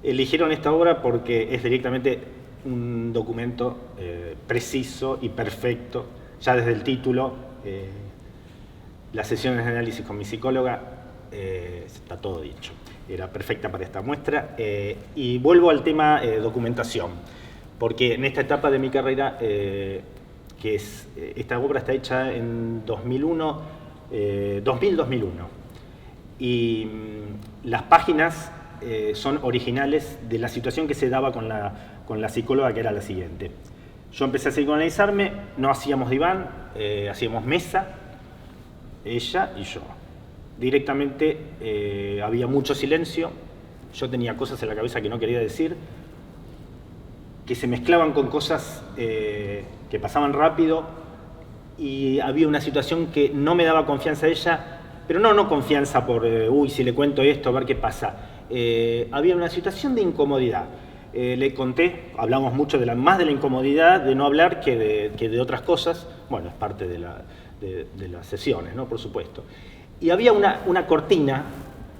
Eligieron esta obra porque es directamente un documento preciso y perfecto, ya desde el título, las sesiones de análisis con mi psicóloga, está todo dicho. Era perfecta para esta muestra. Y vuelvo al tema documentación, porque en esta etapa de mi carrera, esta obra está hecha en 2001, 2000-2001, y las páginas son originales de la situación que se daba con la psicóloga, que era la siguiente. Yo empecé a psicoanalizarme, no hacíamos diván, hacíamos mesa, ella y yo. Directamente había mucho silencio, yo tenía cosas en la cabeza que no quería decir, que se mezclaban con cosas que pasaban rápido, y había una situación que no me daba confianza a ella, pero no confianza por, uy, si le cuento esto, a ver qué pasa. Había una situación de incomodidad. Le conté, hablamos mucho más de la incomodidad de no hablar que de otras cosas. Bueno, es parte de las sesiones, ¿no? Por supuesto. Y había una cortina,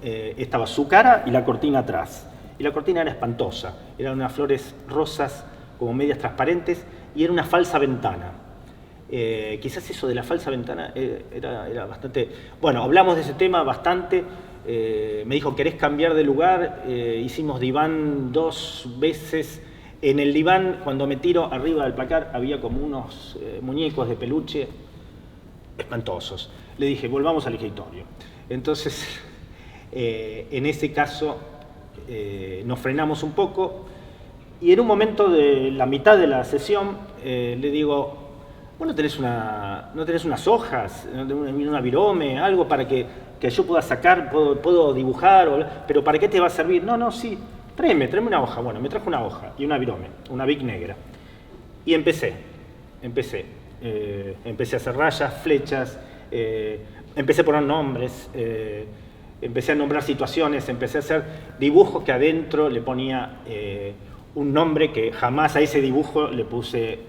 estaba su cara y la cortina atrás. Y la cortina era espantosa, eran unas flores rosas como medias transparentes y era una falsa ventana. Quizás eso de la falsa ventana era bastante... Bueno, hablamos de ese tema bastante. Me dijo, ¿querés cambiar de lugar? Hicimos diván 2 veces. En el diván, cuando me tiro arriba del placar, había como unos muñecos de peluche espantosos. Le dije, volvamos al escritorio. Entonces, en ese caso, nos frenamos un poco y en un momento de la mitad de la sesión le digo, ¿vos no tenés unas hojas, una virome, algo para que yo pueda sacar, puedo dibujar, pero ¿para qué te va a servir? No, sí, tráeme una hoja. Bueno, me trajo una hoja y una virome, una Bic negra. Y empecé a hacer rayas, flechas, empecé a poner nombres, empecé a nombrar situaciones, empecé a hacer dibujos que adentro le ponía un nombre que jamás a ese dibujo le puse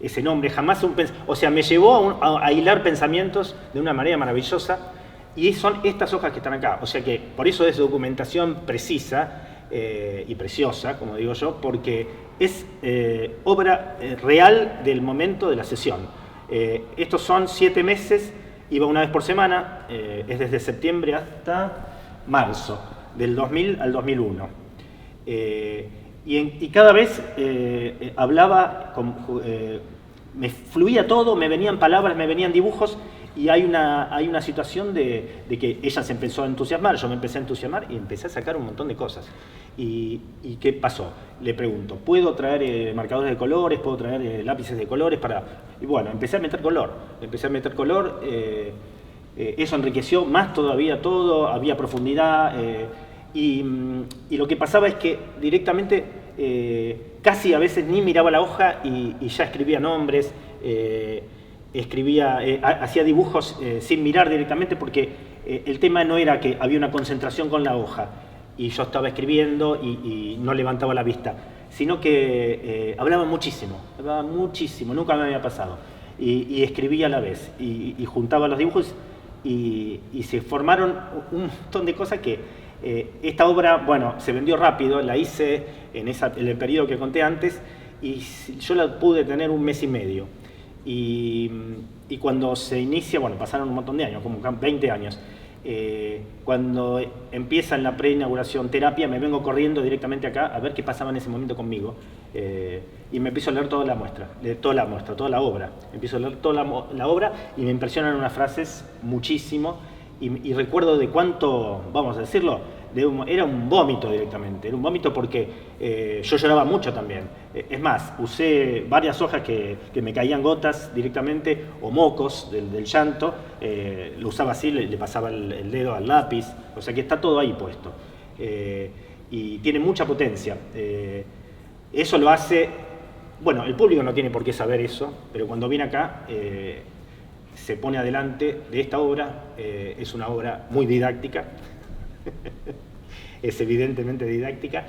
ese nombre, jamás o sea, me llevó a hilar pensamientos de una manera maravillosa, y son estas hojas que están acá. O sea que por eso es documentación precisa y preciosa, como digo yo, porque es obra real del momento de la sesión. Estos son 7 meses, iba una vez por semana, es desde septiembre hasta marzo, del 2000 al 2001. Y cada vez hablaba, me fluía todo, me venían palabras, me venían dibujos, y hay una situación de que ella se empezó a entusiasmar, yo me empecé a entusiasmar y empecé a sacar un montón de cosas. ¿Y qué pasó? Le pregunto, ¿puedo traer marcadores de colores? ¿Puedo traer lápices de colores? Y bueno, empecé a meter color. Eso enriqueció más todavía todo, había profundidad. Y lo que pasaba es que directamente casi a veces ni miraba la hoja y ya escribía nombres, hacía dibujos sin mirar directamente, porque el tema no era que había una concentración con la hoja y yo estaba escribiendo y no levantaba la vista, sino que hablaba muchísimo, nunca me había pasado, y escribía a la vez, y juntaba los dibujos y se formaron un montón de cosas que esta obra, bueno, se vendió rápido, la hice en el periodo que conté antes, y yo la pude tener 1 mes y medio. Y cuando se inicia, bueno, pasaron un montón de años, como 20 años, cuando empieza en la preinauguración terapia, me vengo corriendo directamente acá a ver qué pasaba en ese momento conmigo, y me empiezo a leer toda la obra. Empiezo a leer toda la obra y me impresionan unas frases muchísimo, y recuerdo de cuánto, vamos a decirlo, era un vómito directamente, era un vómito porque yo lloraba mucho también. Es más, usé varias hojas que me caían gotas directamente, o mocos del llanto, lo usaba así, le pasaba el dedo al lápiz, o sea que está todo ahí puesto. Y tiene mucha potencia. Eso lo hace, bueno, el público no tiene por qué saber eso, pero cuando viene acá se pone adelante de esta obra. Es una obra muy didáctica. Es evidentemente didáctica,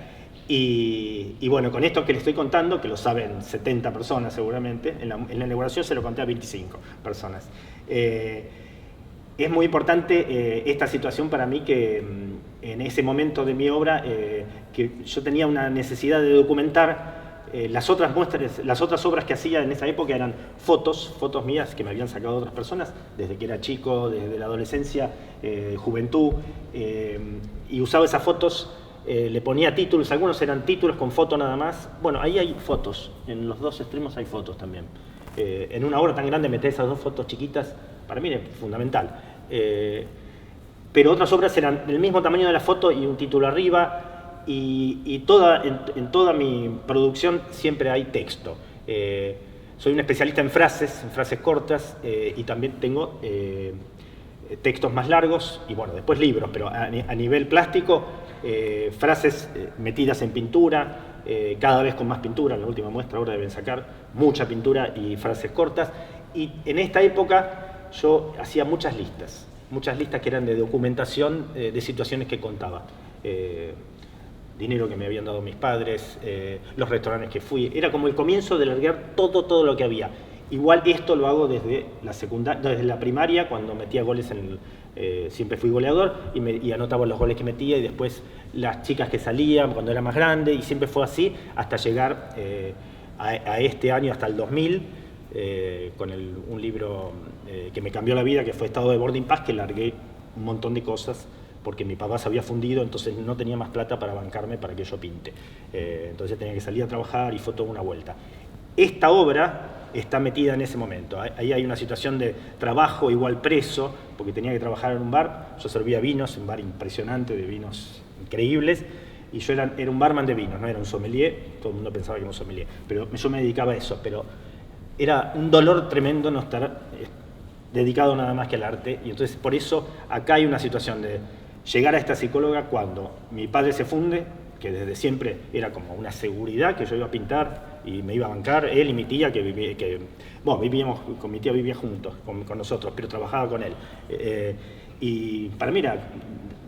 y bueno, con esto que les estoy contando, que lo saben 70 personas seguramente, en la inauguración se lo conté a 25 personas, es muy importante esta situación para mí que en ese momento de mi obra que yo tenía una necesidad de documentar las otras muestras, las otras obras que hacía en esa época eran fotos mías que me habían sacado otras personas desde que era chico, desde la adolescencia, juventud, y usaba esas fotos, le ponía títulos, algunos eran títulos con foto nada más. Bueno, ahí hay fotos, en los dos extremos hay fotos también. En una obra tan grande meter esas dos fotos chiquitas, para mí es fundamental. Pero otras obras eran del mismo tamaño de la foto y un título arriba, y en toda mi producción siempre hay texto. Soy un especialista en frases cortas, y también tengo textos más largos, y bueno, después libros, pero a nivel plástico, frases metidas en pintura, cada vez con más pintura. En la última muestra ahora deben sacar mucha pintura y frases cortas. Y en esta época yo hacía muchas listas que eran de documentación de situaciones que contaba. Dinero que me habían dado mis padres, los restaurantes que fui. Era como el comienzo de largar todo lo que había. Igual esto lo hago desde la secundaria, desde la primaria, cuando metía goles siempre fui goleador y anotaba los goles que metía, y después las chicas que salían cuando era más grande, y siempre fue así hasta llegar a este año, hasta el 2000, con un libro que me cambió la vida, que fue Estado de Boarding Pass, que largué un montón de cosas porque mi papá se había fundido, entonces no tenía más plata para bancarme para que yo pinte. Entonces tenía que salir a trabajar y fue toda una vuelta. Esta obra está metida en ese momento. Ahí hay una situación de trabajo igual preso, porque tenía que trabajar en un bar. Yo servía vinos, un bar impresionante de vinos increíbles, y yo era un barman de vinos, no era un sommelier. Todo el mundo pensaba que era un sommelier, pero yo me dedicaba a eso. Pero era un dolor tremendo no estar dedicado nada más que al arte, y entonces por eso acá hay una situación de llegar a esta psicóloga cuando mi padre se funde, que desde siempre era como una seguridad que yo iba a pintar y me iba a bancar, él y mi tía, vivíamos, con mi tía vivía juntos, con nosotros, pero trabajaba con él. Y para mí era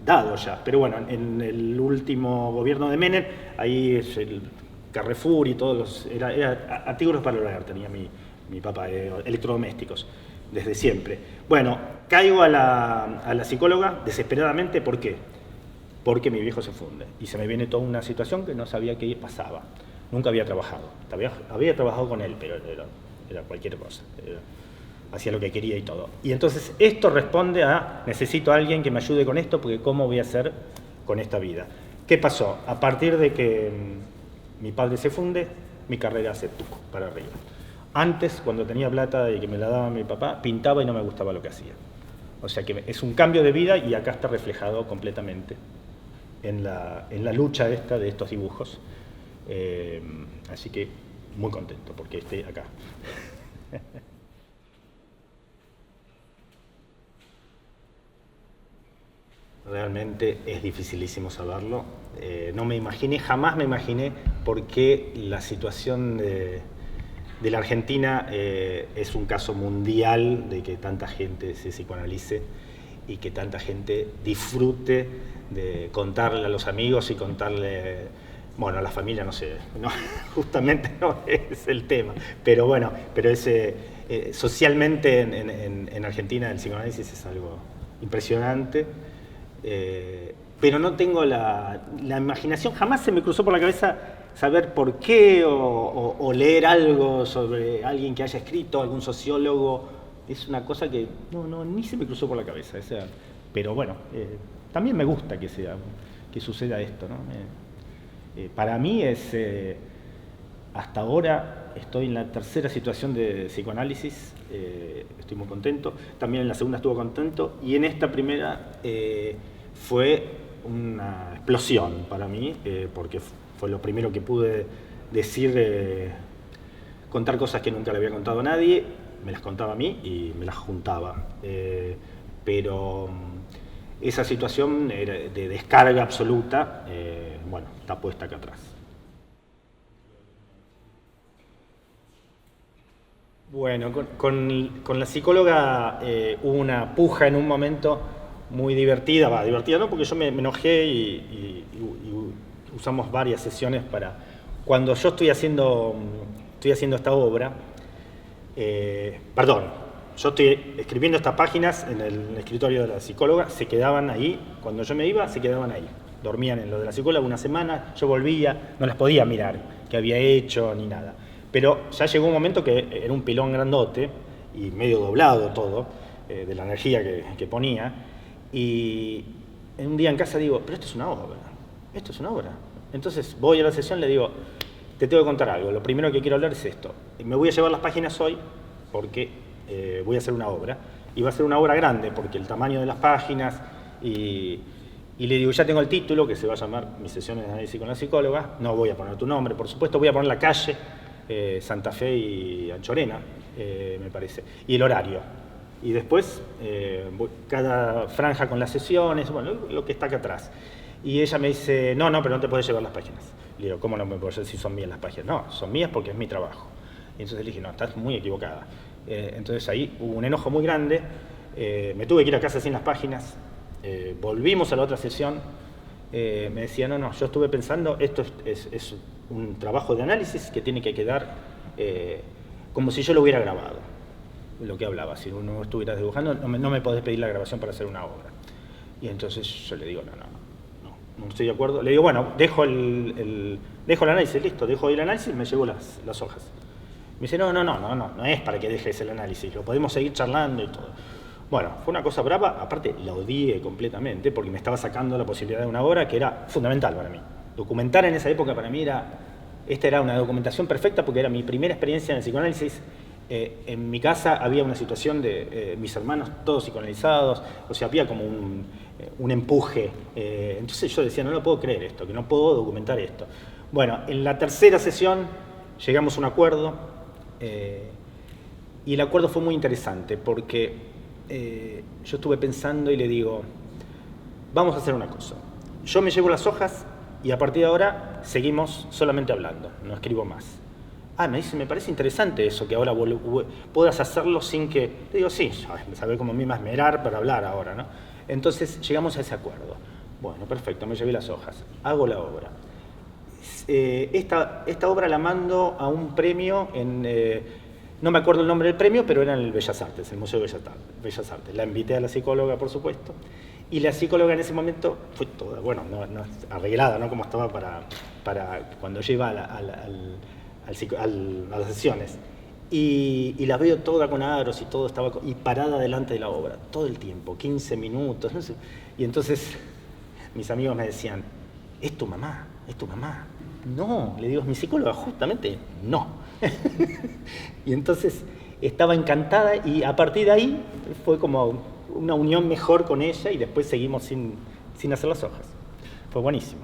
dado ya, pero bueno, en el último gobierno de Menem, ahí es el Carrefour y todos era artículos para el hogar, tenía mi papá, electrodomésticos, desde siempre. Bueno, caigo a la psicóloga desesperadamente. ¿Por qué? Porque mi viejo se funde y se me viene toda una situación que no sabía qué pasaba. Nunca había trabajado. Había trabajado con él, pero era cualquier cosa. Hacía lo que quería y todo. Y entonces esto responde a: necesito a alguien que me ayude con esto, porque ¿cómo voy a hacer con esta vida? ¿Qué pasó? A partir de que mi padre se funde, mi carrera se tuco para arriba. Antes, cuando tenía plata y que me la daba mi papá, pintaba y no me gustaba lo que hacía. O sea que es un cambio de vida, y acá está reflejado completamente en la lucha esta de estos dibujos. Así que muy contento porque esté acá. Realmente es dificilísimo saberlo. No me imaginé, jamás me imaginé por qué la situación de la Argentina es un caso mundial de que tanta gente se psicoanalice y que tanta gente disfrute de contarle a los amigos y contarle, bueno, a la familia, no sé, no, justamente no es el tema, pero bueno, pero socialmente en Argentina el psicoanálisis es algo impresionante, pero no tengo la imaginación, jamás se me cruzó por la cabeza saber por qué o leer algo sobre alguien que haya escrito, algún sociólogo. Es una cosa que ni se me cruzó por la cabeza. Pero bueno, también me gusta que suceda esto, ¿no? Para mí hasta ahora estoy en la tercera situación de psicoanálisis, estoy muy contento. También en la segunda estuve contento, y en esta primera fue una explosión para mí, porque fue lo primero que pude decir, contar cosas que nunca le había contado a nadie. Me las contaba a mí y me las juntaba. Pero esa situación de descarga absoluta, bueno, está puesta acá atrás. Bueno, con la psicóloga hubo una puja en un momento muy divertida. Divertida no, porque yo me enojé y usamos varias sesiones para... Cuando yo estoy haciendo esta obra, yo estoy escribiendo estas páginas en el escritorio de la psicóloga, se quedaban ahí, cuando yo me iba, se quedaban ahí. Dormían en lo de la psicóloga una semana, yo volvía, no las podía mirar, qué había hecho, ni nada. Pero ya llegó un momento que era un pilón grandote y medio doblado todo, de la energía que ponía, y un día en casa digo, pero esto es una obra, esto es una obra. Entonces voy a la sesión, le digo, te tengo que contar algo, lo primero que quiero hablar es esto. Me voy a llevar las páginas hoy porque voy a hacer una obra, y va a ser una obra grande porque el tamaño de las páginas, y le digo, ya tengo el título, que se va a llamar Mis sesiones de análisis con la psicóloga, no voy a poner tu nombre, por supuesto, voy a poner la calle, Santa Fe y Anchorena, me parece, y el horario. Y después, cada franja con las sesiones, bueno, lo que está acá atrás. Y ella me dice, no, pero no te puedes llevar las páginas. Le digo, ¿cómo no me puedo llevar si son mías las páginas? No, son mías porque es mi trabajo. Y entonces le dije, no, estás muy equivocada. Entonces ahí hubo un enojo muy grande, me tuve que ir a casa sin las páginas, volvimos a la otra sesión, me decía, no, yo estuve pensando, esto es un trabajo de análisis que tiene que quedar como si yo lo hubiera grabado, lo que hablaba. Si uno estuviera dibujando, no me podés pedir la grabación para hacer una obra. Y entonces yo le digo, no estoy de acuerdo. Le digo, bueno, dejo el análisis, listo, dejo el análisis y me llevo las hojas. Me dice, no es para que dejes el análisis, lo podemos seguir charlando y todo. Bueno, fue una cosa brava, aparte la odié completamente porque me estaba sacando la posibilidad de una obra que era fundamental para mí. Documentar en esa época para mí esta era una documentación perfecta porque era mi primera experiencia en el psicoanálisis. En mi casa había una situación de mis hermanos todos psicoanalizados, o sea, había como un empuje. Entonces yo decía, no lo puedo creer esto, que no puedo documentar esto. Bueno, en la tercera sesión llegamos a un acuerdo, y el acuerdo fue muy interesante porque yo estuve pensando y le digo, vamos a hacer una cosa. Yo me llevo las hojas y a partir de ahora seguimos solamente hablando, no escribo más. Me dice, me parece interesante eso, que ahora puedas hacerlo sin que... Le digo, sí, sabés cómo me iba a esmerar para hablar ahora, ¿no? Entonces llegamos a ese acuerdo. Bueno, perfecto, me llevé las hojas, hago la obra. Esta obra la mando a un premio no me acuerdo el nombre del premio, pero era en el Bellas Artes, el Museo de Bellas Artes. La invité a la psicóloga, por supuesto, y la psicóloga en ese momento fue toda, bueno, no arreglada, ¿no? Como estaba para cuando yo iba a las sesiones. Y la veo toda con aros y todo, estaba y parada delante de la obra, todo el tiempo, 15 minutos, no sé. Y entonces mis amigos me decían, es tu mamá. No, le digo, es mi psicóloga, justamente no. Y entonces estaba encantada y a partir de ahí fue como una unión mejor con ella y después seguimos sin hacer las hojas. Fue buenísimo.